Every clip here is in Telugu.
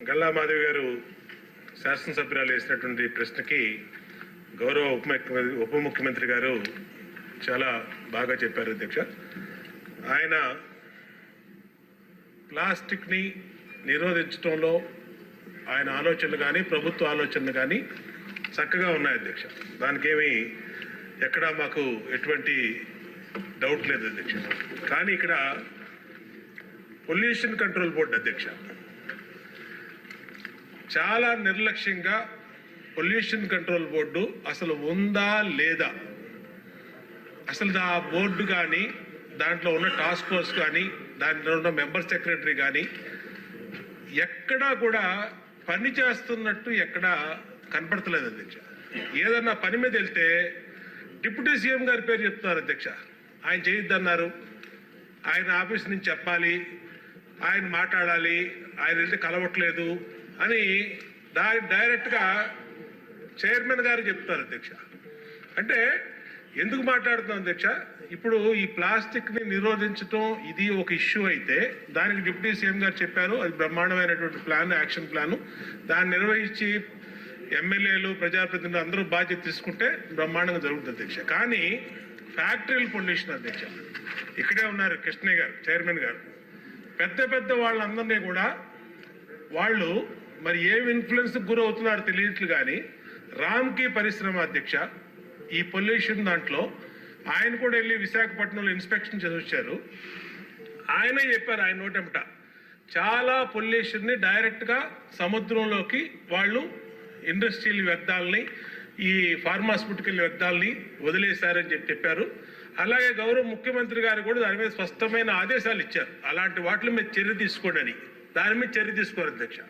గల్లా మాధవి గారు శాసనసభ్యురాలు వేసినటువంటి ప్రశ్నకి గౌరవ ఉప ముఖ్యమంత్రి గారు చాలా బాగా చెప్పారు అధ్యక్ష. ఆయన ప్లాస్టిక్ని నిరోధించడంలో ఆయన ఆలోచనలు కానీ ప్రభుత్వ ఆలోచనలు కానీ చక్కగా ఉన్నాయి అధ్యక్ష. దానికేమీ ఎక్కడా మాకు ఎటువంటి డౌట్ లేదు అధ్యక్ష. కానీ ఇక్కడ పొల్యూషన్ కంట్రోల్ బోర్డు అధ్యక్ష చాలా నిర్లక్ష్యంగా పొల్యూషన్ కంట్రోల్ బోర్డు అసలు ఉందా లేదా, అసలు ఆ బోర్డు కానీ దాంట్లో ఉన్న టాస్క్ ఫోర్స్ కానీ దాంట్లో ఉన్న మెంబర్ సెక్రటరీ కానీ ఎక్కడా కూడా పని చేస్తున్నట్టు ఎక్కడా కనపడతలేదు అధ్యక్ష. ఏదన్నా పని మీద వెళ్తే డిప్యూటీ సీఎం గారి పేరు చెప్తున్నారు అధ్యక్ష. ఆయన చేయొద్దన్నారు, ఆయన ఆఫీస్ నుంచి చెప్పాలి, ఆయన మాట్లాడాలి, ఆయన వెళ్తే కలవట్లేదు అని డైరెక్ట్గా చైర్మన్ గారు చెప్తారు అధ్యక్ష. అంటే ఎందుకు మాట్లాడుతున్నాం అధ్యక్ష, ఇప్పుడు ఈ ప్లాస్టిక్ని నిరోధించడం ఇది ఒక ఇష్యూ అయితే దానికి డిప్యూటీ సీఎం గారు చెప్పారు, అది బ్రహ్మాండమైనటువంటి ప్లాన్, యాక్షన్ ప్లాను. దాన్ని నిర్వహించి ఎమ్మెల్యేలు ప్రజాప్రతినిధులు అందరూ బాధ్యత తీసుకుంటే బ్రహ్మాండంగా జరుగుతుంది అధ్యక్ష. కానీ ఫ్యాక్టరీల పొల్యూషన్ అధ్యక్ష, ఇక్కడే ఉన్నారు కృష్ణయ్య గారు చైర్మన్ గారు, పెద్ద పెద్ద వాళ్ళందరినీ కూడా వాళ్ళు మరి ఏం ఇన్ఫ్లుయెన్స్కి గురవుతున్నారు తెలియట్లు. కానీ రామ్కి పరిశ్రమ అధ్యక్ష ఈ పొల్యూషన్ దాంట్లో ఆయన కూడా వెళ్ళి విశాఖపట్నంలో ఇన్స్పెక్షన్ చేసి వచ్చారు. ఆయనే చెప్పారు ఆయన నోటెంట చాలా పొల్యూషన్ని డైరెక్ట్గా సముద్రంలోకి వాళ్ళు ఇండస్ట్రియల్ వ్యర్థాలని ఈ ఫార్మాస్యూటికల్ వ్యర్థాలని వదిలేశారని చెప్పారు. అలాగే గౌరవ ముఖ్యమంత్రి గారు కూడా దాని మీద స్పష్టమైన ఆదేశాలు ఇచ్చారు, అలాంటి వాటి మీద చర్య తీసుకోండి అని. దాని మీద చర్య తీసుకోరు అధ్యక్ష.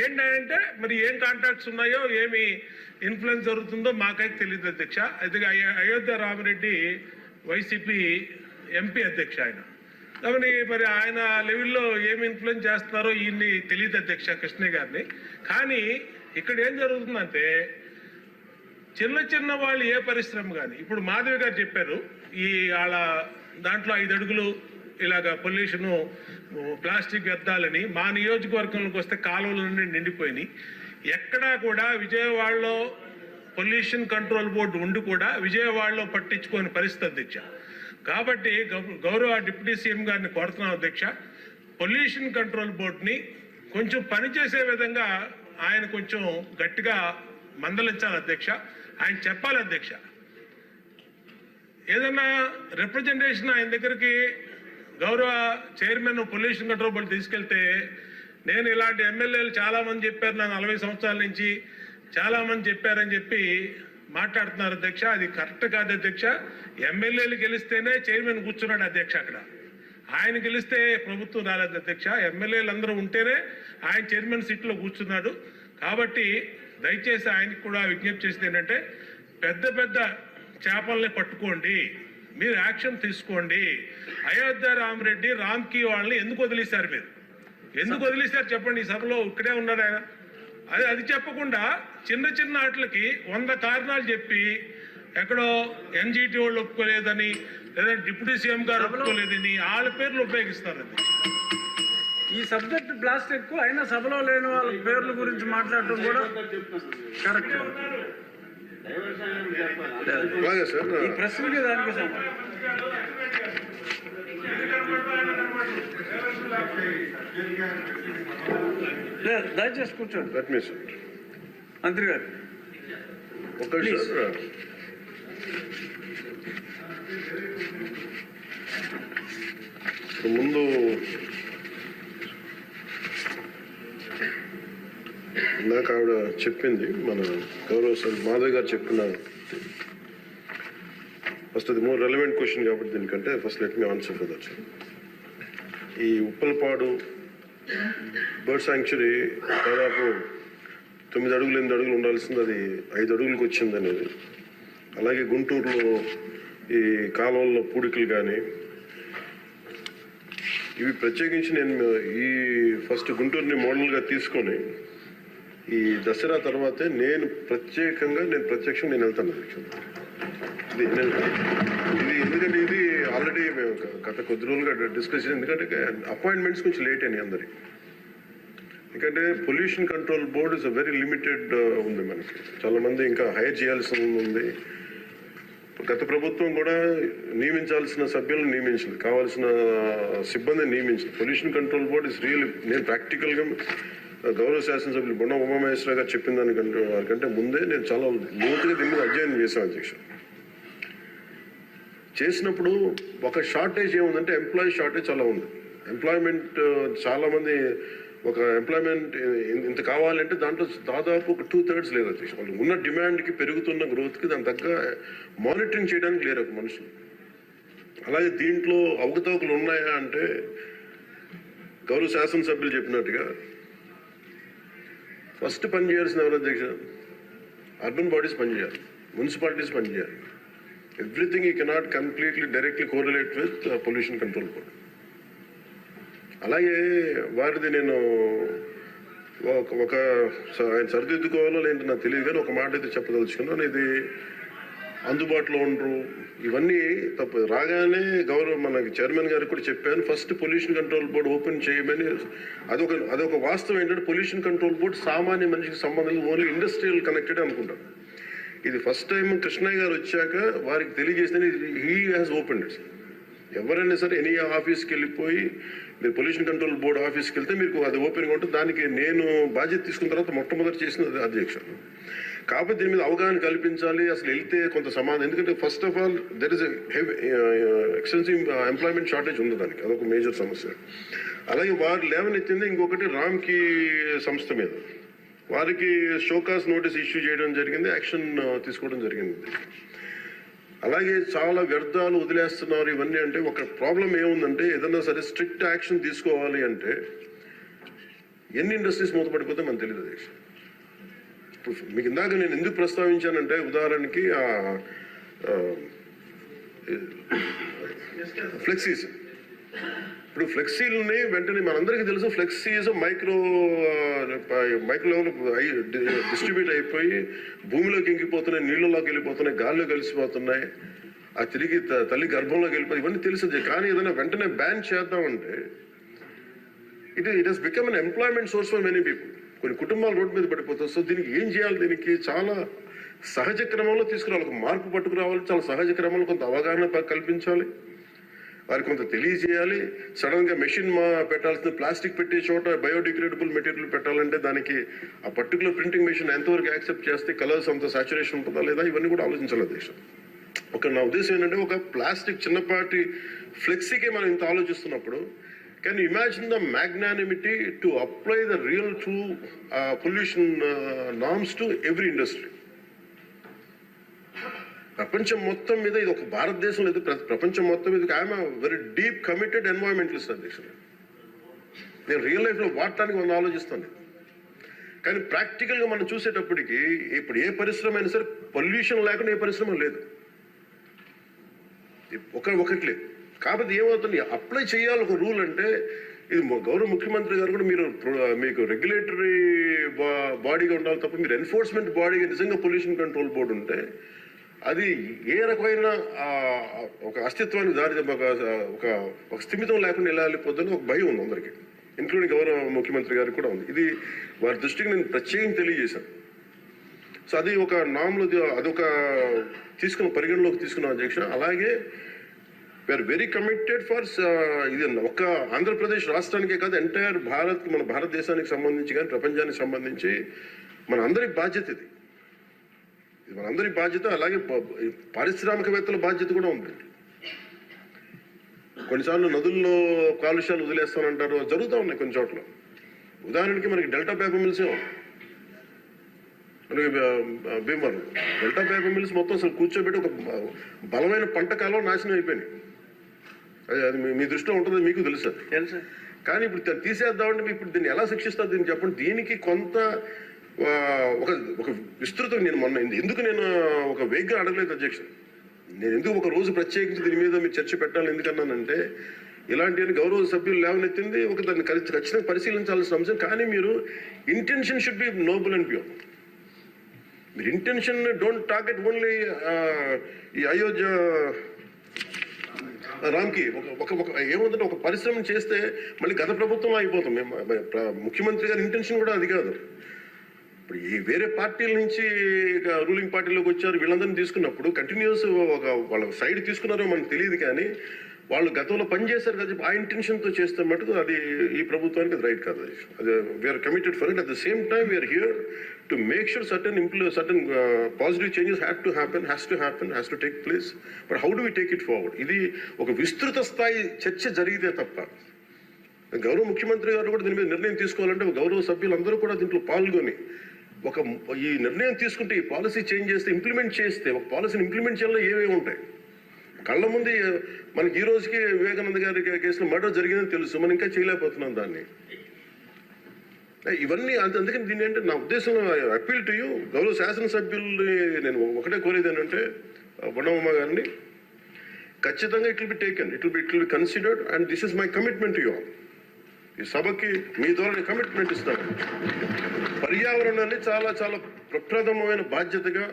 ఏంటంటే మరి ఏం కాంటాక్ట్స్ ఉన్నాయో ఏమి ఇన్ఫ్లుయెన్స్ జరుగుతుందో మాకైతే తెలియదు అధ్యక్ష. అయితే అయోధ్య రామిరెడ్డి వైసీపీ ఎంపీ అధ్యక్ష ఆయన, కాబట్టి మరి ఆయన లెవెల్లో ఏమి ఇన్ఫ్లుయెన్స్ చేస్తున్నారో ఈయన్ని తెలియదు అధ్యక్ష కృష్ణయ్య గారిని. కానీ ఇక్కడ ఏం జరుగుతుందంటే చిన్న చిన్న వాళ్ళు ఏ పరిశ్రమ కానీ, ఇప్పుడు మాధవి గారు చెప్పారు ఈ వాళ్ళ దాంట్లో 5 అడుగులు ఇలాగ పొల్యూషను ప్లాస్టిక్ వ్యర్థాలని మా నియోజకవర్గంలోకి వస్తే కాలువల నుండి నిండిపోయినాయి. ఎక్కడా కూడా విజయవాడలో పొల్యూషన్ కంట్రోల్ బోర్డు ఉండి కూడా విజయవాడలో పట్టించుకోని పరిస్థితి అధ్యక్ష. కాబట్టి గౌరవ డిప్యూటీ సీఎం గారిని కోరుతున్నాం అధ్యక్ష, పొల్యూషన్ కంట్రోల్ బోర్డుని కొంచెం పనిచేసే విధంగా ఆయన కొంచెం గట్టిగా మందలించాలి అధ్యక్ష. ఆయన చెప్పాలి అధ్యక్ష, ఏదన్నా రిప్రజెంటేషన్ ఆయన దగ్గరికి గౌరవ చైర్మన్ పొల్యూషన్ కంట్రోల్ బోర్డు తీసుకెళ్తే, నేను ఇలాంటి ఎమ్మెల్యేలు చాలామంది చెప్పారు, నా 40 సంవత్సరాల నుంచి చాలామంది చెప్పారని చెప్పి మాట్లాడుతున్నారు అధ్యక్ష. అది కరెక్ట్ కాదు అధ్యక్ష. ఎమ్మెల్యేలు గెలిస్తేనే చైర్మన్ కూర్చున్నాడు అధ్యక్ష అక్కడ. ఆయన గెలిస్తే ప్రభుత్వం రాలేదు అధ్యక్ష. ఎమ్మెల్యేలు అందరూ ఉంటేనే ఆయన చైర్మన్ సీట్లో కూర్చున్నాడు. కాబట్టి దయచేసి ఆయనకు కూడా విజ్ఞప్తి చేసింది ఏంటంటే, పెద్ద పెద్ద చేపల్ని పట్టుకోండి, మీరు యాక్షన్ తీసుకోండి. అయోధ్య రామిరెడ్డి రామ్కి వాళ్ళని ఎందుకు వదిలేశారు, మీరు ఎందుకు వదిలేశారు చెప్పండి. ఈ సభలో ఇక్కడే ఉన్నారు ఆయన. అది చెప్పకుండా చిన్న చిన్న వాటికి 100 కారణాలు చెప్పి ఎక్కడో ఎన్జిటి వాళ్ళు ఒప్పుకోలేదని, లేదా డిప్యూటీ సీఎం గారు ఒప్పుకోలేదని వాళ్ళ పేర్లు ఉపయోగిస్తారండి. ఈ సబ్జెక్ట్ ప్లాస్టిక్ అయినా సభలో లేని వాళ్ళ పేర్ల గురించి మాట్లాడటం కూడా కరెక్ట్. ఈ ప్రశ్నకి దానికి దయచేసి కూర్చోండి మంత్రి గారు. ముందు నాకు ఆవిడ చెప్పింది, మన గౌరవ మాధవ్ గారు చెప్పిన ఫస్ట్ అది మోర్ రెలవెంట్ క్వశ్చన్ కాబట్టి దీనికంటే first let me answer for that. ఈ ఉప్పలపాడు బర్డ్ శాంక్చురీ దాదాపు 9 అడుగులు 8 అడుగులు ఉండాల్సింది అది 5 అడుగులకు వచ్చింది అనేది. అలాగే గుంటూరులో ఈ కాలువల్లో పూడికలు కానీ ఇవి ప్రత్యేకించి నేను ఈ ఫస్ట్ గుంటూరుని మోడల్గా తీసుకొని ఈ దసరా తర్వాతే నేను ప్రత్యక్షంగా నేను వెళ్తాను ఇది ఎందుకంటే ఇది ఆల్రెడీ మేము గత కొద్ది రోజులుగా డిస్కస్ చేసాం. ఎందుకంటే అపాయింట్మెంట్స్ కొంచెం లేట్ అయినాయి అందరికి. ఎందుకంటే pollution control board is a very limited ఉంది మనకి. చాలా మంది ఇంకా హైర్ చేయాల్సి ఉంది. గత ప్రభుత్వం కూడా నియమించాల్సిన సభ్యులను నియమించింది, కావాల్సిన సిబ్బందిని నియమించింది. Pollution control board is real. నేను ప్రాక్టికల్గా గౌరవ శాసనసభ్యులు బొండ ఉమామహేశ్వర గారు చెప్పిన దానికంటే వారికంటే ముందే నేను చాలా లోతుగా దీని మీద అధ్యయనం చేశాను అధ్యక్ష. చేసినప్పుడు ఒక షార్టేజ్ ఏముందంటే ఎంప్లాయీ షార్టేజ్ చాలా ఉంది. ఎంప్లాయ్మెంట్ చాలా మంది ఒక ఎంప్లాయ్మెంట్ ఇంత కావాలంటే దాంట్లో దాదాపు ఒక 2/3 లేదు అధ్యక్ష. వాళ్ళు ఉన్న డిమాండ్కి పెరుగుతున్న గ్రోత్కి దాని తగ్గ మానిటరింగ్ చేయడానికి లేరు ఒక మనుషులు. అలాగే దీంట్లో అవకతవకలు ఉన్నాయా అంటే గౌరవ శాసనసభ్యులు చెప్పినట్టుగా ఫస్ట్ పని చేయాల్సిన ఎవరు అధ్యక్ష? అర్బన్ బాడీస్ పనిచేయాలి, మున్సిపాలిటీస్ పనిచేయాలి. Everything you cannot completely directly correlate with pollution control board. అలాగే వారిది నేను ఒక ఆయన సరిదిద్దుకోవాలో లేదంటే నాకు తెలియదు, కానీ ఒక మాట అయితే చెప్పదలుచుకున్నాను. ఇది అందుబాటులో ఉండరు, ఇవన్నీ తప్పు. రాగానే మనకి చైర్మన్ గారికి కూడా చెప్పాను, first pollution control board open చేయమని. అదొక వాస్తవం ఏంటంటే పొల్యూషన్ కంట్రోల్ బోర్డు సామాన్య మనిషికి సంబంధం ఓన్లీ ఇండస్ట్రియల్ కనెక్టెడ్ అనుకుంటాను. ఇది ఫస్ట్ టైం కృష్ణయ్య గారు వచ్చాక వారికి తెలియజేసిన హీ హ్యాస్ ఓపెన్ ఇట్. ఎవరైనా సరే ఎనీ ఆఫీస్కి వెళ్ళిపోయి మీరు పొల్యూషన్ కంట్రోల్ బోర్డు ఆఫీస్కి వెళ్తే మీకు అది ఓపెన్గా ఉంటుంది. దానికి నేను బాధ్యత తీసుకున్న తర్వాత మొట్టమొదటి చేసిన అధ్యక్ష. కాబట్టి దీని మీద అవగాహన కల్పించాలి. అసలు వెళ్తే కొంత సమాధానం, ఎందుకంటే first of all there is extensive employment shortage ఉంది దానికి, అదొక మేజర్ సమస్య. అలాగే వారు లేవనెత్తింది ఇంకొకటి రామ్కి సంస్థ మీద, వారికి షోకాస్ నోటీస్ ఇష్యూ చేయడం జరిగింది, యాక్షన్ తీసుకోవడం జరిగింది. అలాగే చాలా వ్యర్థాలు వదిలేస్తున్నారు ఇవన్నీ. అంటే ఒక ప్రాబ్లం ఏముందంటే ఏదన్నా సరే స్ట్రిక్ట్ యాక్షన్ తీసుకోవాలి అంటే ఎన్ని ఇండస్ట్రీస్ మూతపడిపోతే మనకు తెలియదు అధ్యక్ష. ఇప్పుడు మీకు ఇందాక నేను ఎందుకు ప్రస్తావించానంటే ఉదాహరణకి ఫ్లెక్సీస్. ఇప్పుడు ఫ్లెక్సీలని వెంటనే మనందరికీ తెలుసు ఫ్లెక్సీస్ మైక్రో లెవెల్ డిస్ట్రిబ్యూట్ అయిపోయి భూమిలోకి ఇంకిపోతున్నాయి, నీళ్ళలోకి వెళ్ళిపోతున్నాయి, గాల్లో కలిసిపోతున్నాయి, ఆ తిరిగి తల్లి గర్భంలోకి వెళ్ళిపోయి, ఇవన్నీ తెలిసిందే. కానీ ఏదైనా వెంటనే బ్యాన్ చేద్దామంటే it has become an employment source for many people. కొన్ని కుటుంబాలు రోడ్డు మీద పడిపోతాయి. సో దీనికి ఏం చేయాలి? దీనికి చాలా సహజ క్రమంలో తీసుకురావాలి, ఒక మార్పు పట్టుకురావాలి. చాలా సహజ క్రమంలో కొంత అవగాహన కల్పించాలి, వారికి కొంత తెలియజేయాలి. సడన్ గా మెషిన్ పెట్టాల్సిన ప్లాస్టిక్ పెట్టే చోట బయోడిగ్రేడబుల్ మెటీరియల్ పెట్టాలంటే దానికి ఆ పర్టికులర్ ప్రింటింగ్ మెషిన్ ఎంతవరకు యాక్సెప్ట్ చేస్తే, కలర్స్ అంత సాచురేషన్ ఉంటుందా లేదా, ఇవన్నీ కూడా ఆలోచించాలి అధ్యక్ష. నా ఉద్దేశం ఏంటంటే ఒక ప్లాస్టిక్ చిన్నపాటి ఫ్లెక్సీకే మనం ఇంత ఆలోచిస్తున్నప్పుడు can you imagine the magnanimity to apply the real true pollution norms to every industry? ప్రపంచం మొత్తం మీద ఇది ఒక భారతదేశం లేదు, ప్రపంచం మొత్తం మీద I'm very deep committed environmentalist అధ్యక్షుడు. నేను రియల్ లైఫ్లో వాడటానికి మనం ఆలోచిస్తాను. కానీ ప్రాక్టికల్గా మనం చూసేటప్పటికి ఇప్పుడు ఏ పరిశ్రమ అయినా సరే పొల్యూషన్ లేకుండా ఏ పరిశ్రమ లేదు, ఒకటి లేదు. కాబట్టి ఏమవుతుంది, అప్లై చేయాలి ఒక రూల్. అంటే ఇది గౌరవ ముఖ్యమంత్రి గారు కూడా మీకు రెగ్యులేటరీ బాడీగా ఉండాలి తప్ప మీరు ఎన్ఫోర్స్మెంట్ బాడీగా నిజంగా పొల్యూషన్ కంట్రోల్ బోర్డు ఉంటే అది ఏ రకమైన ఒక అస్తిత్వానికి దారి ఒక స్థిమితం లేకుండా ఎలా వెళ్ళిపోతుందని ఒక భయం ఉంది అందరికీ, ఇంక్లూడింగ్ గౌరవ ముఖ్యమంత్రి గారికి కూడా ఉంది. ఇది వారి దృష్టికి నేను ప్రత్యేకంగా తెలియజేశాను. సో అది ఒక నామ్లో అదొక పరిగణలోకి తీసుకున్నాం అధ్యక్ష. అలాగే వీఆర్ వెరీ కమిటెడ్ ఫర్ ఇది ఒక్క ఆంధ్రప్రదేశ్ రాష్ట్రానికే కాదు, ఎంటైర్ మన భారతదేశానికి సంబంధించి కానీ ప్రపంచానికి సంబంధించి మన అందరి బాధ్యత ఇది మనందరి బాధ్యత. అలాగే పారిశ్రామికవేత్తల బాధ్యత కూడా ఉంది. కొన్నిసార్లు నదుల్లో కాలుష్యాలు వదిలేస్తానంటారు, జరుగుతూ ఉన్నాయి కొన్ని చోట్ల. ఉదాహరణకి మనకి డెల్టా పేపర్ మిల్సే మనకి భీమవరం డెల్టా పేపర్ మిల్స్ మొత్తం అసలు కూర్చోబెట్టి ఒక బలమైన పంట కాలం నాశనం అయిపోయినాయి. అది మీ దృష్టిలో ఉంటుంది, మీకు తెలుసు. కానీ ఇప్పుడు తీసేద్దామంటే ఇప్పుడు దీన్ని ఎలా శిక్షిస్తారు దీన్ని చెప్పండి. దీనికి కొంత ఒక విస్తృతం నేను ఎందుకు ఒక వేగ్గా అడగలేదు అధ్యక్ష. నేను ఎందుకు ఒక రోజు ప్రత్యేకించి దీని మీద మీరు చర్చ పెట్టాలి ఎందుకన్నానంటే ఇలాంటి గౌరవ సభ్యులు లేవనెత్తింది దాన్ని ఖచ్చితంగా పరిశీలించాల్సిన అంశం. కానీ మీరు intention should be Nobel and pure. మీరు ఇంటెన్షన్ డోంట్ టార్గెట్ ఓన్లీ ఈ అయోధ్య రామ్కి ఒక ఏముందంటే ఒక పరిశ్రమ చేస్తే మళ్ళీ గత ప్రభుత్వం అయిపోతాం. ముఖ్యమంత్రి గారి ఇంటెన్షన్ కూడా అది కాదు. ఇప్పుడు ఈ వేరే పార్టీల నుంచి రూలింగ్ పార్టీలోకి వచ్చారు, వీళ్ళందరినీ తీసుకున్నప్పుడు కంటిన్యూస్ వాళ్ళ సైడ్ తీసుకున్నారో మనకు తెలియదు, కానీ వాళ్ళు గతంలో పనిచేశారు కదా ఆ ఇంటెన్షన్తో చేస్తే మటుకు అది ఈ ప్రభుత్వానికి అది రైట్ కాదు. అది we're committed for it. At the same time we're here to make sure certain positive changes has to take place. But how do we take it forward? ఇది ఒక విస్తృత స్థాయి చర్చ జరిగితే తప్ప, గౌరవ ముఖ్యమంత్రి గారు కూడా దీని మీద నిర్ణయం తీసుకోవాలంటే గౌరవ సభ్యులందరూ కూడా దీంట్లో పాల్గొని ఈ నిర్ణయం తీసుకుంటే, ఈ పాలసీ చేంజ్ చేస్తే, ఇంప్లిమెంట్ చేస్తే, ఒక పాలసీని ఇంప్లిమెంట్ చేయాలో ఏమేమి ఉంటాయి కళ్ళ ముందు. మనకి ఈ రోజుకి వివేకానంద గారి కేసులో మర్డర్ జరిగిందని తెలుసు, మనం ఇంకా చేయలేకపోతున్నాం దాన్ని. ఇవన్నీ అందుకని దీన్ని అంటే నా ఉద్దేశంలో అప్పీల్ టు యూ, గౌరవ శాసనసభ్యుల్ని నేను ఒకటే కోరేది ఏంటంటే, బొండమ్మ గారిని ఖచ్చితంగా it will be taken, it will be considered, and this is my commitment to you all. ఈ సభకి మీ ద్వారా కమిట్మెంట్ ఇస్తాను. పర్యావరణాన్ని చాలా చాలా ప్రథమ బాధ్యతగా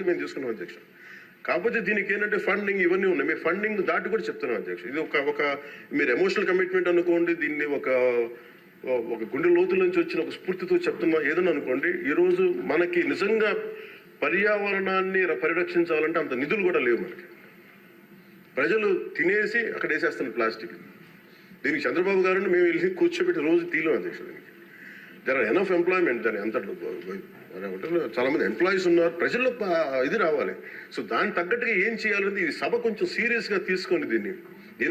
మేము తీసుకున్నాం అధ్యక్ష. కాకపోతే దీనికి ఏంటంటే ఫండింగ్ ఇవన్నీ ఉన్నాయి. మేము ఫండింగ్ దాటి కూడా చెప్తున్నాం అధ్యక్ష. ఇది ఒక మీరు ఎమోషనల్ కమిట్మెంట్ అనుకోండి, దీన్ని ఒక గుండె లోతుల నుంచి వచ్చిన ఒక స్ఫూర్తితో చెప్తున్నా ఏదన్నా అనుకోండి. ఈరోజు మనకి నిజంగా పర్యావరణాన్ని పరిరక్షించాలంటే అంత నిధులు కూడా లేవు మనకి. ప్రజలు తినేసి అక్కడ వేసేస్తున్న ప్లాస్టిక్. దీనికి చంద్రబాబు గారిని మేము వెళ్ళి కూర్చోబెట్టి రోజు తీయలేం అధ్యక్ష. దీనికి దర్ ఆర్ ఎనఫ్ ఎంప్లాయ్మెంట్. దాని అంత చాలా మంది ఎంప్లాయీస్ ఉన్నారు, ప్రజల్లో ఇది రావాలి. సో దానికి తగ్గట్టుగా ఏం చేయాలంటే ఈ సభ కొంచెం సీరియస్గా తీసుకొని దీన్ని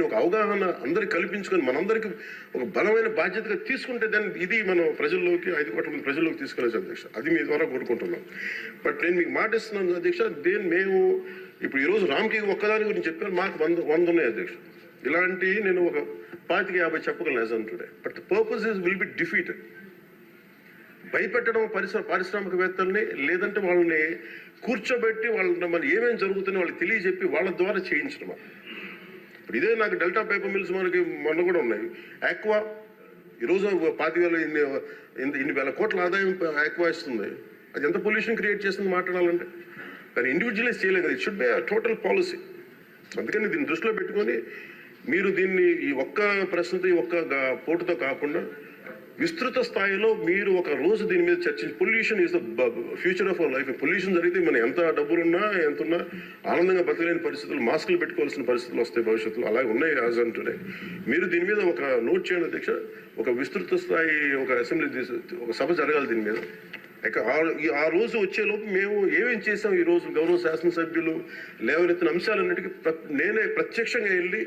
ఒక అవగాహన అందరికి కల్పించుకొని మనందరికి ఒక బలమైన బాధ్యతగా తీసుకుంటే దాన్ని ఇది మనం ప్రజల్లోకి 5 కోట్ల మంది ప్రజల్లోకి తీసుకెళ్ళచ్చు అధ్యక్ష. అది మీ ద్వారా కోరుకుంటున్నాం. బట్ నేను మీకు మాట ఇస్తున్నాను అధ్యక్ష, మేము ఇప్పుడు ఈరోజు రామ్కి ఒక్కదాని గురించి చెప్పాను, మాకు 100 ఉన్నాయి అధ్యక్ష. ఇలాంటి నేను ఒక 25-50 చెప్పగలను as on today. But the purpose will be defeated. భయపెట్టడం పారిశ్రామికవేత్తల్ని, లేదంటే వాళ్ళని కూర్చోబెట్టి వాళ్ళని మరి ఏమేమి జరుగుతుందో వాళ్ళకి తెలియజెప్పి వాళ్ళ ద్వారా చేయించడం. ఇప్పుడు ఇదే నాకు డెల్టా పేపర్ మిల్స్ మనకి మొన్న కూడా ఉన్నాయి. ఆక్వా ఈరోజు 25,000 ఇన్ని వేల కోట్ల ఆదాయం ఆక్వా ఇస్తుంది. అది ఎంత పొల్యూషన్ క్రియేట్ చేస్తుంది మాట్లాడాలంటే. కానీ ఇండివిజువలైజ్ చేయలేదు కదా. It should be total policy. అందుకని దీన్ని దృష్టిలో పెట్టుకొని మీరు దీన్ని ఈ ఒక్క ప్రశ్నతో ఈ ఒక్క పోటుతో కాకుండా విస్తృత స్థాయిలో మీరు ఒక రోజు దీని మీద చర్చించి, pollution is the future of our life. Pollution జరిగితే మనం ఎంత డబ్బులున్నా ఎంతున్నా ఆనందంగా బతకలేని పరిస్థితులు, మాస్కులు పెట్టుకోవాల్సిన పరిస్థితులు వస్తాయి భవిష్యత్తులో. అలాగే ఉన్నాయి యాజ్ ఆన్ టుడే. మీరు దీని మీద ఒక నోట్ చేయండి అధ్యక్ష. ఒక విస్తృత స్థాయి ఒక అసెంబ్లీ ఒక సభ జరగాలి దీని మీద. ఆ రోజు వచ్చేలోపు మేము ఏమేం చేసాం, ఈ రోజు గౌరవ శాసనసభ్యులు లేవనెత్తిన అంశాలన్నిటికీ నేనే ప్రత్యక్షంగా వెళ్ళి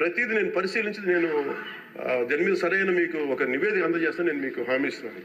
ప్రతిదీ నేను పరిశీలించి నేను దాని మీద సరైన మీకు ఒక నివేదిక అందజేస్తాను. నేను మీకు హామీ ఇస్తున్నాను.